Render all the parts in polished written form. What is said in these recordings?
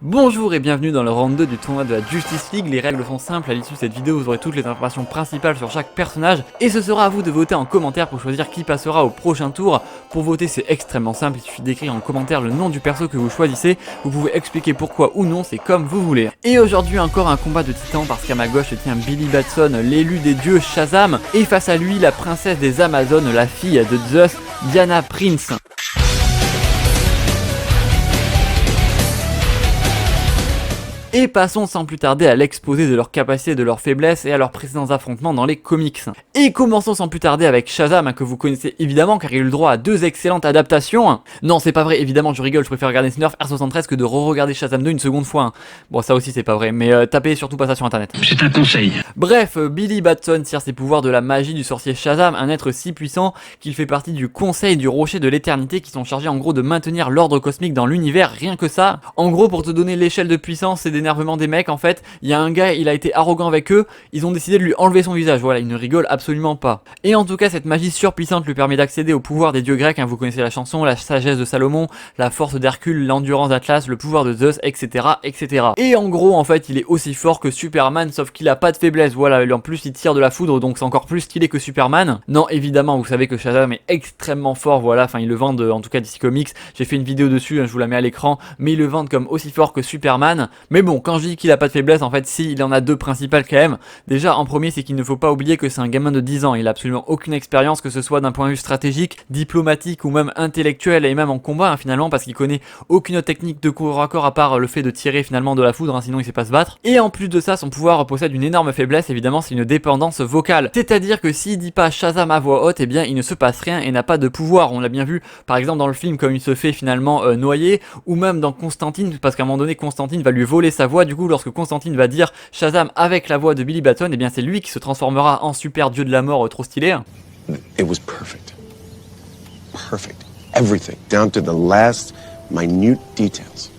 Bonjour et bienvenue dans le round 2 du tournoi de la Justice League. Les règles sont simples, à l'issue de cette vidéo vous aurez toutes les informations principales sur chaque personnage et ce sera à vous de voter en commentaire pour choisir qui passera au prochain tour. Pour voter c'est extrêmement simple, il suffit d'écrire en commentaire le nom du perso que vous choisissez, vous pouvez expliquer pourquoi ou non, c'est comme vous voulez. Et aujourd'hui encore un combat de titans parce qu'à ma gauche je tiens Billy Batson, l'élu des dieux Shazam, et face à lui la princesse des Amazones, la fille de Zeus, Diana Prince. Et passons sans plus tarder à l'exposé de leurs capacités, de leurs faiblesses et à leurs précédents affrontements dans les comics. Et commençons sans plus tarder avec Shazam, que vous connaissez évidemment car il a eu le droit à 2 excellentes adaptations. Non c'est pas vrai, évidemment je rigole, je préfère regarder Snurf R73 que de re-regarder Shazam 2 une seconde fois. Bon ça aussi c'est pas vrai, mais tapez surtout pas ça sur internet. C'est un conseil. Bref, Billy Batson tire ses pouvoirs de la magie du sorcier Shazam, un être si puissant qu'il fait partie du conseil du rocher de l'éternité qui sont chargés en gros de maintenir l'ordre cosmique dans l'univers, rien que ça. En gros pour te donner l'échelle de puissance c'est d'énervement des mecs en fait, il y a un gars, il a été arrogant avec eux, ils ont décidé de lui enlever son visage, voilà, il ne rigole absolument pas. Et en tout cas cette magie surpuissante lui permet d'accéder au pouvoir des dieux grecs, hein, vous connaissez la chanson, la sagesse de Salomon, la force d'Hercule, l'endurance d'Atlas, le pouvoir de Zeus, etc. etc. Et en gros en fait il est aussi fort que Superman sauf qu'il a pas de faiblesse, voilà, en plus il tire de la foudre donc c'est encore plus stylé que Superman. Non évidemment vous savez que Shazam est extrêmement fort, voilà, enfin ils le vendent en tout cas DC Comics, j'ai fait une vidéo dessus, hein, je vous la mets à l'écran, mais ils le vendent comme aussi fort que Superman. Mais bon quand je dis qu'il a pas de faiblesse, en fait si il en a 2 principales quand même. Déjà en premier c'est qu'il ne faut pas oublier que c'est un gamin de 10 ans, il a absolument aucune expérience que ce soit d'un point de vue stratégique, diplomatique ou même intellectuel et même en combat hein, finalement parce qu'il connaît aucune autre technique de corps à corps à part le fait de tirer finalement de la foudre hein, sinon il sait pas se battre. Et en plus de ça son pouvoir possède une énorme faiblesse, évidemment c'est une dépendance vocale, c'est à dire que s'il dit pas Shazam à voix haute, et bien il ne se passe rien et n'a pas de pouvoir. On l'a bien vu par exemple dans le film comme il se fait finalement noyer, ou même dans Constantine parce qu'à un moment donné Constantine va lui voler sa voix, du coup lorsque Constantine va dire Shazam avec la voix de Billy Batson, et bien c'est lui qui se transformera en super dieu de la mort trop stylé. It was perfect. Perfect. Everything, down to the last minute details.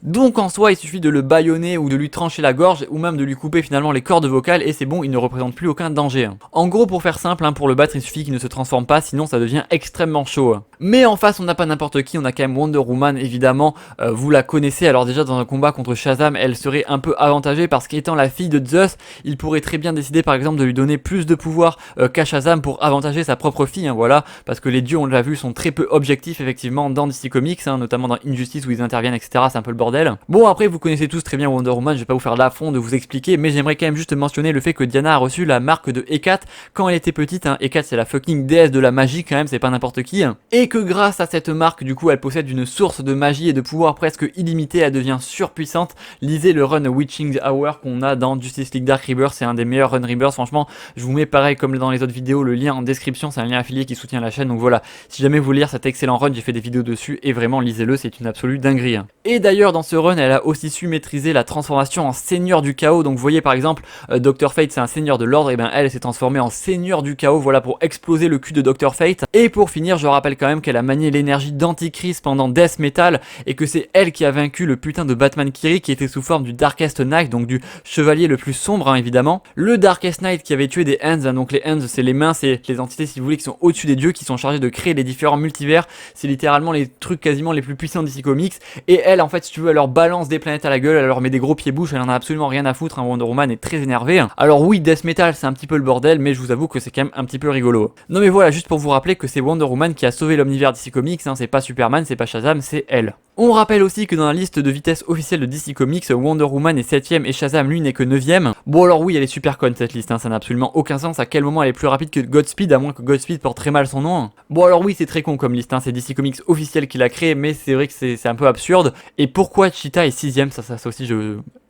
Donc en soi il suffit de le bâillonner ou de lui trancher la gorge ou même de lui couper finalement les cordes vocales et c'est bon, il ne représente plus aucun danger. En gros pour faire simple, pour le battre il suffit qu'il ne se transforme pas, sinon ça devient extrêmement chaud. Mais en face on n'a pas n'importe qui, on a quand même Wonder Woman évidemment, vous la connaissez. Alors déjà dans un combat contre Shazam elle serait un peu avantagée parce qu'étant la fille de Zeus, il pourrait très bien décider par exemple de lui donner plus de pouvoir qu'à Shazam pour avantager sa propre fille, voilà, parce que les dieux on l'a vu sont très peu objectifs effectivement dans DC Comics, notamment dans Injustice où ils interviennent etc, c'est un peu le bordel. Bon après vous connaissez tous très bien Wonder Woman, je vais pas vous faire l'affront de vous expliquer, mais j'aimerais quand même juste mentionner le fait que Diana a reçu la marque de Hécate quand elle était petite, Hécate c'est la fucking déesse de la magie quand même, c'est pas n'importe qui, et que grâce à cette marque du coup elle possède une source de magie et de pouvoir presque illimité, elle devient surpuissante. Lisez le run Witching Hour qu'on a dans Justice League Dark Rebirth, c'est un des meilleurs run Rebirth, franchement je vous mets pareil comme dans les autres vidéos le lien en description, c'est un lien affilié qui soutient la chaîne, donc voilà, si jamais vous voulez lire cet excellent run, j'ai fait des vidéos dessus et vraiment lisez-le, c'est une absolue dinguerie. Et d'ailleurs dans ce run elle a aussi su maîtriser la transformation en seigneur du chaos, donc vous voyez par exemple Dr Fate c'est un seigneur de l'ordre, et bien elle s'est transformée en seigneur du chaos, voilà, pour exploser le cul de Dr Fate. Et pour finir je rappelle quand même qu'elle a manié l'énergie d'Antichrist pendant Death Metal et que c'est elle qui a vaincu le putain de Batman Kiri qui était sous forme du Darkest Knight, donc du chevalier le plus sombre évidemment. Le Darkest Knight qui avait tué des Hands, donc les Hands c'est les mains, c'est les entités si vous voulez qui sont au-dessus des dieux, qui sont chargés de créer les différents multivers, c'est littéralement les trucs quasiment les plus puissants d'ici Comics. Et elle en fait si tu veux elle leur balance des planètes à la gueule, elle leur met des gros pieds-bouches, elle en a absolument rien à foutre, Wonder Woman est très énervée. Alors oui Death Metal c'est un petit peu le bordel, mais je vous avoue que c'est quand même un petit peu rigolo. Non mais voilà, juste pour vous rappeler que c'est Wonder Woman qui a sauvé l'univers DC Comics, c'est pas Superman, c'est pas Shazam, c'est elle. On rappelle aussi que dans la liste de vitesse officielle de DC Comics, Wonder Woman est 7ème et Shazam lui n'est que 9ème. Bon alors oui elle est super conne cette liste, ça n'a absolument aucun sens, à quel moment elle est plus rapide que Godspeed, à moins que Godspeed porte très mal son nom. Bon alors oui c'est très con comme liste, c'est DC Comics officiel qui l'a créé, mais c'est vrai que c'est un peu absurde. Et pourquoi Cheetah est 6ème, ça aussi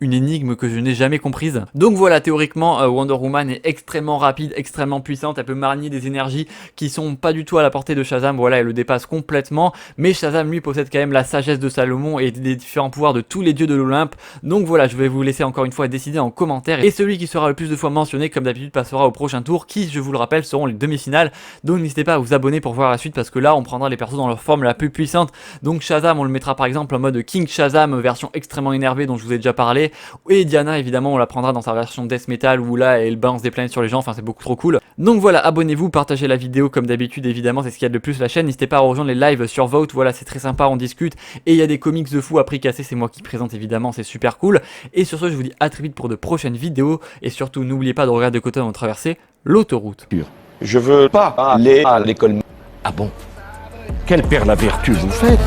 une énigme que je n'ai jamais comprise. Donc voilà, théoriquement Wonder Woman est extrêmement rapide, extrêmement puissante, elle peut manier des énergies qui sont pas du tout à la portée de Shazam, voilà, elle le dépasse complètement, mais Shazam lui possède quand même la sagesse de Salomon et des différents pouvoirs de tous les dieux de l'Olympe. Donc voilà, je vais vous laisser encore une fois décider en commentaire, et celui qui sera le plus de fois mentionné comme d'habitude passera au prochain tour, qui je vous le rappelle seront les demi-finales. Donc n'hésitez pas à vous abonner pour voir la suite, parce que là on prendra les persos dans leur forme la plus puissante. Donc Shazam on le mettra par exemple en mode King Shazam version extrêmement énervée dont je vous ai déjà parlé, Et Diana évidemment on la prendra dans sa version death metal où là elle balance des planètes sur les gens, enfin c'est beaucoup trop cool. Donc voilà, abonnez-vous, partagez la vidéo comme d'habitude évidemment, c'est ce qu'il y a de plus la chaîne. N'hésitez pas à rejoindre les lives sur Vote, voilà c'est très sympa, on discute. Et il y a des comics de fou à prix cassé, c'est moi qui présente évidemment, c'est super cool. Et sur ce je vous dis à très vite pour de prochaines vidéos. Et surtout n'oubliez pas de regarder de côté avant de traverser l'autoroute. Je veux pas aller à l'école. Ah bon? Quelle père la vertu vous faites?